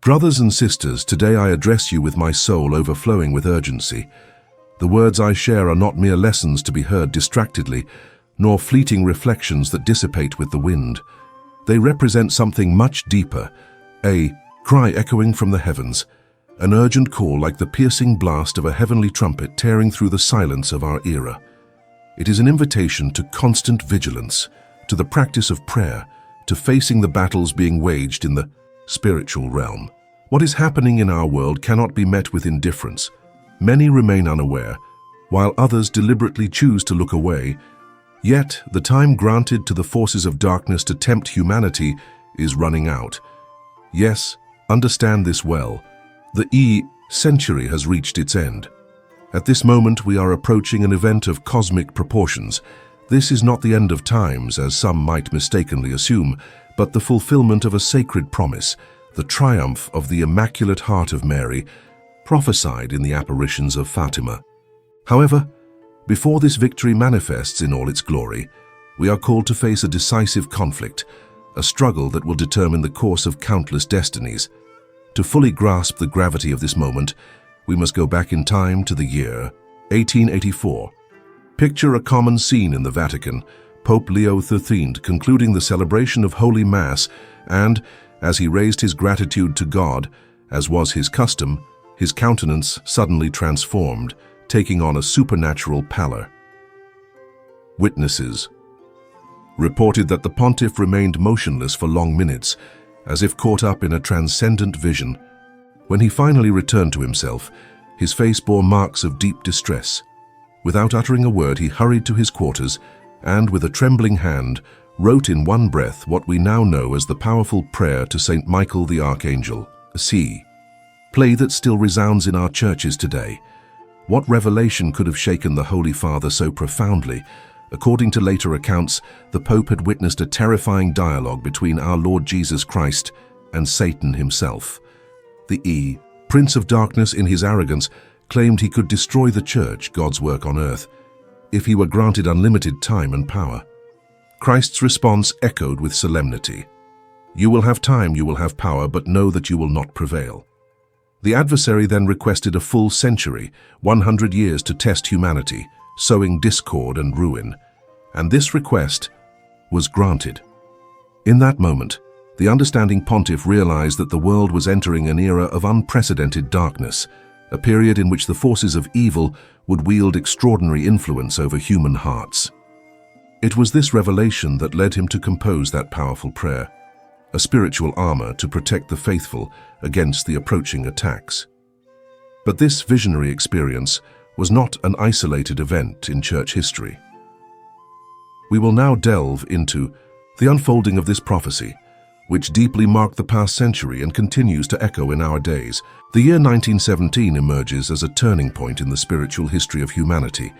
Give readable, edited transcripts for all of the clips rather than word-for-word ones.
Brothers and sisters, today I address you with my soul overflowing with urgency. The words I share are not mere lessons to be heard distractedly, nor fleeting reflections that dissipate with the wind. They represent something much deeper, a cry echoing from the heavens, an urgent call like the piercing blast of a heavenly trumpet tearing through the silence of our era. It is an invitation to constant vigilance, to the practice of prayer, to facing the battles being waged in the spiritual realm. What is happening in our world cannot be met with indifference. Many remain unaware, while others deliberately choose to look away. Yet, the time granted to the forces of darkness to tempt humanity is running out. Yes, understand this well. The century has reached its end. At this moment, we are approaching an event of cosmic proportions. This is not the end of times, as some might mistakenly assume, but the fulfillment of a sacred promise, the triumph of the Immaculate Heart of Mary, prophesied in the apparitions of Fatima. However, before this victory manifests in all its glory, we are called to face a decisive conflict, a struggle that will determine the course of countless destinies. To fully grasp the gravity of this moment, we must go back in time to the year 1884. Picture a common scene in the Vatican, Pope Leo XIII concluding the celebration of Holy Mass, and, as he raised his gratitude to God, as was his custom, his countenance suddenly transformed, taking on a supernatural pallor. Witnesses reported that the pontiff remained motionless for long minutes, as if caught up in a transcendent vision. When he finally returned to himself, his face bore marks of deep distress. Without uttering a word, he hurried to his quarters and, with a trembling hand, wrote in one breath what we now know as the powerful prayer to Saint Michael the Archangel, a play that still resounds in our churches today. What revelation could have shaken the Holy Father so profoundly? According to later accounts, the Pope had witnessed a terrifying dialogue between our Lord Jesus Christ and Satan himself. The Prince of Darkness, in his arrogance, claimed he could destroy the Church, God's work on earth, if he were granted unlimited time and power. Christ's response echoed with solemnity. "You will have time, you will have power, but know that you will not prevail." The adversary then requested a full century, 100 years to test humanity, sowing discord and ruin. And this request was granted. In that moment, the understanding pontiff realized that the world was entering an era of unprecedented darkness, a period in which the forces of evil would wield extraordinary influence over human hearts. It was this revelation that led him to compose that powerful prayer, a spiritual armor to protect the faithful against the approaching attacks. But this visionary experience was not an isolated event in church history. We will now delve into the unfolding of this prophecy, which deeply marked the past century and continues to echo in our days. The year 1917 emerges as a turning point in the spiritual history of humanity,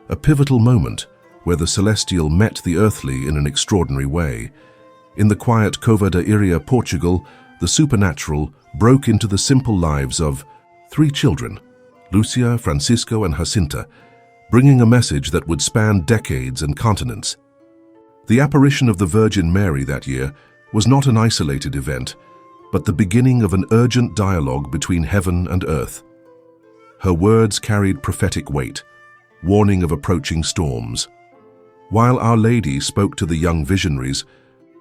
a pivotal moment where the celestial met the earthly in an extraordinary way. In the quiet Cova da Iria, Portugal, the supernatural broke into the simple lives of 3 children, Lucia, Francisco, and Jacinta, bringing a message that would span decades and continents. The apparition of the Virgin Mary that year was not an isolated event, but the beginning of an urgent dialogue between heaven and earth. Her words carried prophetic weight, warning of approaching storms. While Our Lady spoke to the young visionaries,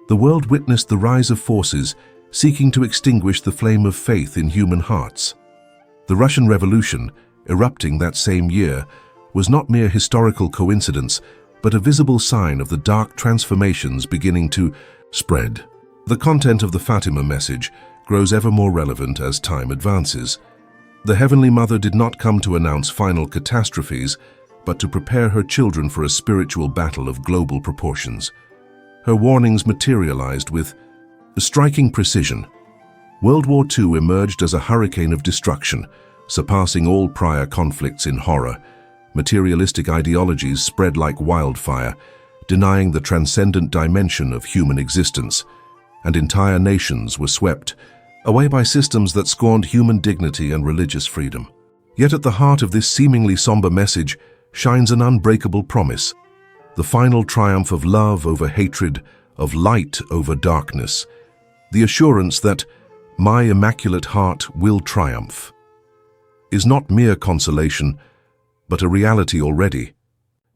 the world witnessed the rise of forces seeking to extinguish the flame of faith in human hearts. The Russian Revolution, erupting that same year, was not mere historical coincidence, but a visible sign of the dark transformations beginning to spread. The content of the Fatima message grows ever more relevant as time advances. The Heavenly Mother did not come to announce final catastrophes, but to prepare her children for a spiritual battle of global proportions. Her warnings materialized with striking precision. World War II emerged as a hurricane of destruction, surpassing all prior conflicts in horror. Materialistic ideologies spread like wildfire, denying the transcendent dimension of human existence, and entire nations were swept away by systems that scorned human dignity and religious freedom. Yet at the heart of this seemingly somber message shines an unbreakable promise, the final triumph of love over hatred, of light over darkness, the assurance that "My Immaculate Heart will triumph," is not mere consolation, but a reality already,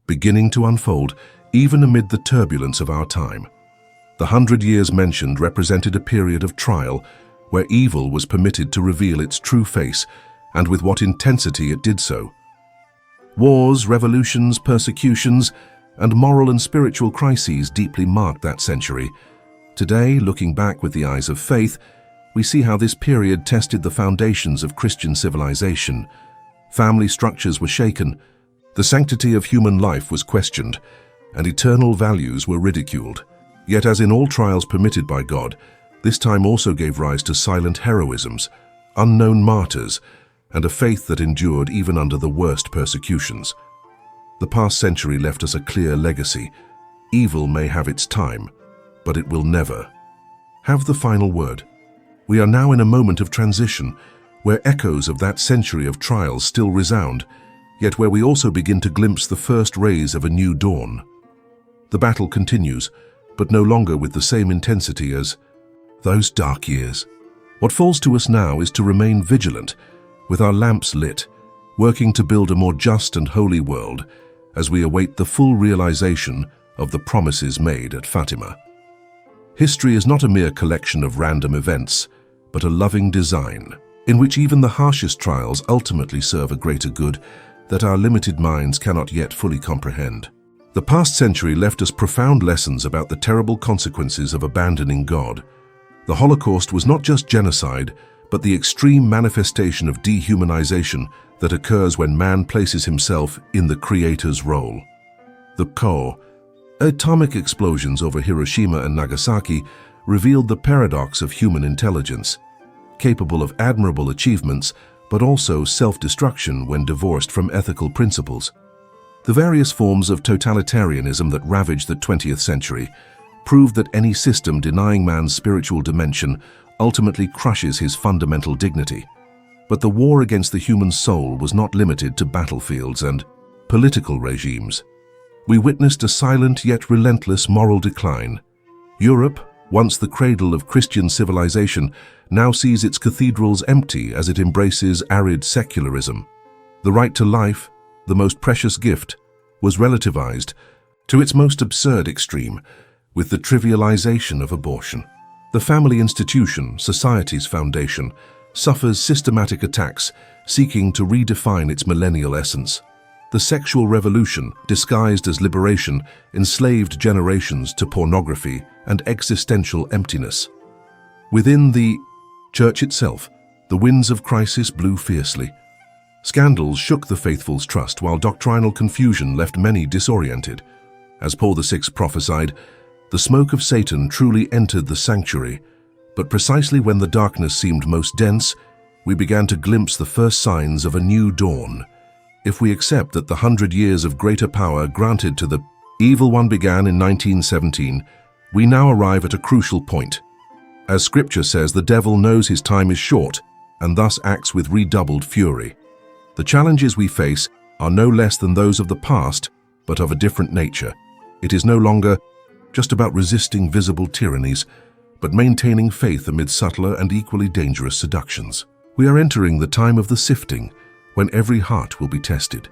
beginning to unfold even amid the turbulence of our time. The 100 years mentioned represented a period of trial where evil was permitted to reveal its true face, and with what intensity it did so. Wars, revolutions, persecutions, and moral and spiritual crises deeply marked that century. Today, looking back with the eyes of faith, we see how this period tested the foundations of Christian civilization. Family structures were shaken, the sanctity of human life was questioned, and eternal values were ridiculed. Yet, as in all trials permitted by God, this time also gave rise to silent heroisms, unknown martyrs, and a faith that endured even under the worst persecutions. The past century left us a clear legacy. Evil may have its time, but it will never have the final word. We are now in a moment of transition, where echoes of that century of trials still resound, yet where we also begin to glimpse the first rays of a new dawn. The battle continues, but no longer with the same intensity as those dark years. What falls to us now is to remain vigilant, with our lamps lit, working to build a more just and holy world as we await the full realization of the promises made at Fatima. History is not a mere collection of random events, but a loving design, in which even the harshest trials ultimately serve a greater good that our limited minds cannot yet fully comprehend. The past century left us profound lessons about the terrible consequences of abandoning God. The Holocaust was not just genocide, but the extreme manifestation of dehumanization that occurs when man places himself in the Creator's role. The atomic explosions over Hiroshima and Nagasaki revealed the paradox of human intelligence, capable of admirable achievements, but also self-destruction when divorced from ethical principles. The various forms of totalitarianism that ravaged the 20th century proved that any system denying man's spiritual dimension ultimately crushes his fundamental dignity. But the war against the human soul was not limited to battlefields and political regimes. We witnessed a silent yet relentless moral decline. Europe, once the cradle of Christian civilization, now sees its cathedrals empty as it embraces arid secularism. The right to life, the most precious gift, was relativized to its most absurd extreme, with the trivialization of abortion. The family institution, society's foundation, suffers systematic attacks seeking to redefine its millennial essence. The sexual revolution, disguised as liberation, enslaved generations to pornography and existential emptiness. Within the Church itself, the winds of crisis blew fiercely. Scandals shook the faithful's trust, while doctrinal confusion left many disoriented. As Paul VI prophesied, the smoke of Satan truly entered the sanctuary, but precisely when the darkness seemed most dense, we began to glimpse the first signs of a new dawn. If we accept that the 100 years of greater power granted to the evil one began in 1917, we now arrive at a crucial point. As Scripture says, the devil knows his time is short and thus acts with redoubled fury. The challenges we face are no less than those of the past, but of a different nature. It is no longer just about resisting visible tyrannies, but maintaining faith amid subtler and equally dangerous seductions. We are entering the time of the sifting, when every heart will be tested.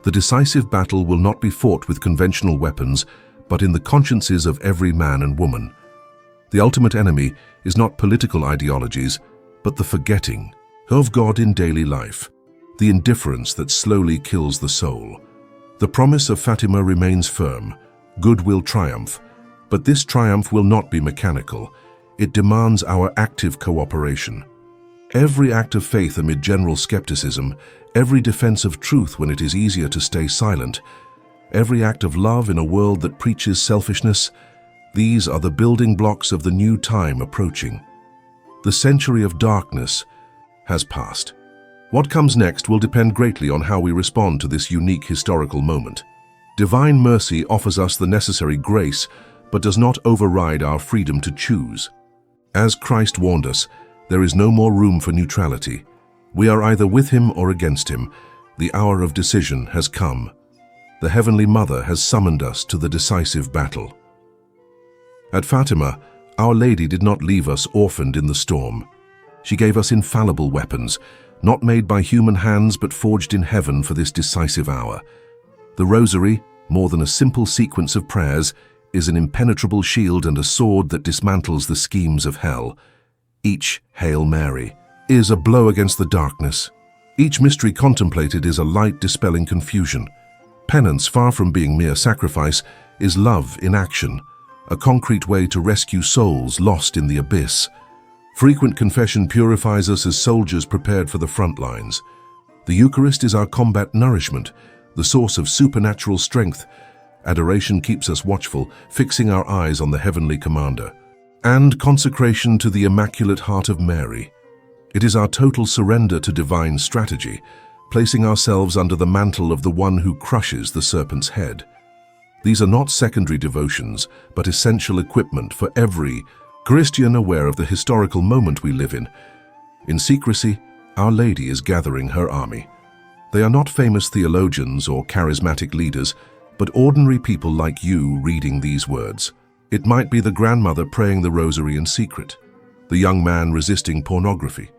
The decisive battle will not be fought with conventional weapons, but in the consciences of every man and woman. The ultimate enemy is not political ideologies, but the forgetting of God in daily life, the indifference that slowly kills the soul. The promise of Fatima remains firm. Good will triumph, but this triumph will not be mechanical. It demands our active cooperation. Every act of faith amid general skepticism, every defense of truth when it is easier to stay silent, every act of love in a world that preaches selfishness, these are the building blocks of the new time approaching. The century of darkness has passed. What comes next will depend greatly on how we respond to this unique historical moment. Divine mercy offers us the necessary grace, but does not override our freedom to choose. As Christ warned us, there is no more room for neutrality. We are either with him or against him. The hour of decision has come. The Heavenly Mother has summoned us to the decisive battle. At Fatima, Our Lady did not leave us orphaned in the storm. She gave us infallible weapons, not made by human hands but forged in heaven for this decisive hour. The Rosary, more than a simple sequence of prayers, is an impenetrable shield and a sword that dismantles the schemes of hell. Each Hail Mary is a blow against the darkness. Each mystery contemplated is a light dispelling confusion. Penance, far from being mere sacrifice, is love in action, a concrete way to rescue souls lost in the abyss. Frequent confession purifies us as soldiers prepared for the front lines. The Eucharist is our combat nourishment, the source of supernatural strength. Adoration keeps us watchful, fixing our eyes on the heavenly commander. And consecration to the Immaculate Heart of Mary. It is our total surrender to divine strategy, placing ourselves under the mantle of the one who crushes the serpent's head. These are not secondary devotions, but essential equipment for every Christian aware of the historical moment we live in. In secrecy, Our Lady is gathering her army. They are not famous theologians or charismatic leaders, but ordinary people like you reading these words. It might be the grandmother praying the rosary in secret, the young man resisting pornography,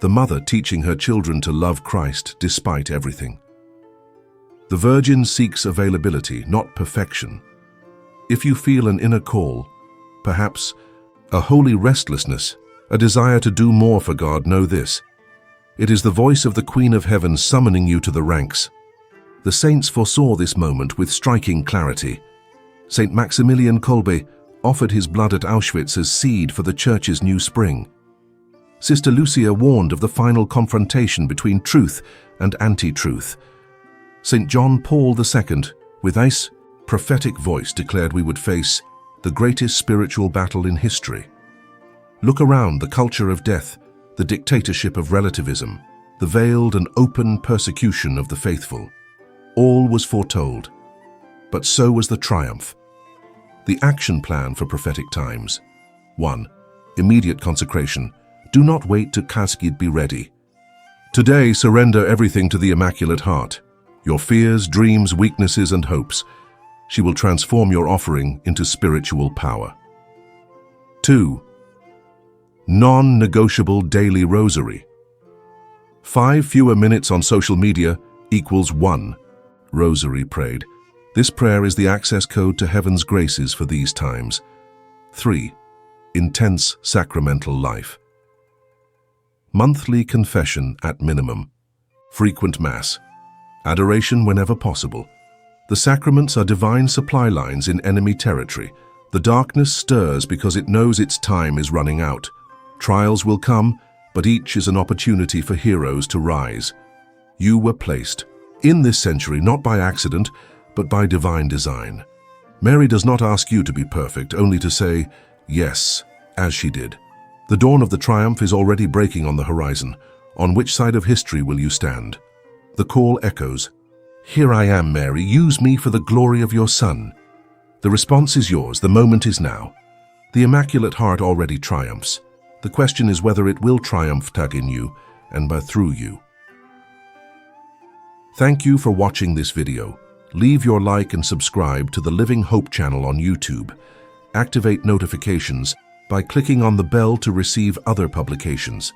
the mother teaching her children to love Christ despite everything. The Virgin seeks availability, not perfection. If you feel an inner call, perhaps a holy restlessness, a desire to do more for God, know this. It is the voice of the Queen of Heaven summoning you to the ranks. The saints foresaw this moment with striking clarity. Saint Maximilian Kolbe offered his blood at Auschwitz as seed for the Church's new spring. Sister Lucia warned of the final confrontation between truth and anti-truth. St. John Paul II, with ice, prophetic voice, declared we would face the greatest spiritual battle in history. Look around, the culture of death, the dictatorship of relativism, the veiled and open persecution of the faithful. All was foretold, but so was the triumph. The action plan for prophetic times. 1. Immediate consecration. Do not wait to casket be ready. Today, surrender everything to the Immaculate Heart. Your fears, dreams, weaknesses, and hopes. She will transform your offering into spiritual power. 2. Non-negotiable daily rosary. 5 fewer minutes on social media equals 1 rosary prayed. This prayer is the access code to heaven's graces for these times. 3. Intense sacramental life. Monthly confession at minimum. Frequent Mass. Adoration whenever possible. The sacraments are divine supply lines in enemy territory. The darkness stirs because it knows its time is running out. Trials will come, but each is an opportunity for heroes to rise. You were placed in this century not by accident, but by divine design. Mary does not ask you to be perfect, only to say yes, as she did. The dawn of the triumph is already breaking on the horizon. On which side of history will you stand? The call echoes, "Here I am, Mary, use me for the glory of your Son." The response is yours, the moment is now. The Immaculate Heart already triumphs. The question is whether it will triumph in you and through you. Thank you for watching this video. Leave your like and subscribe to the Living Hope channel on YouTube. Activate notifications by clicking on the bell to receive other publications.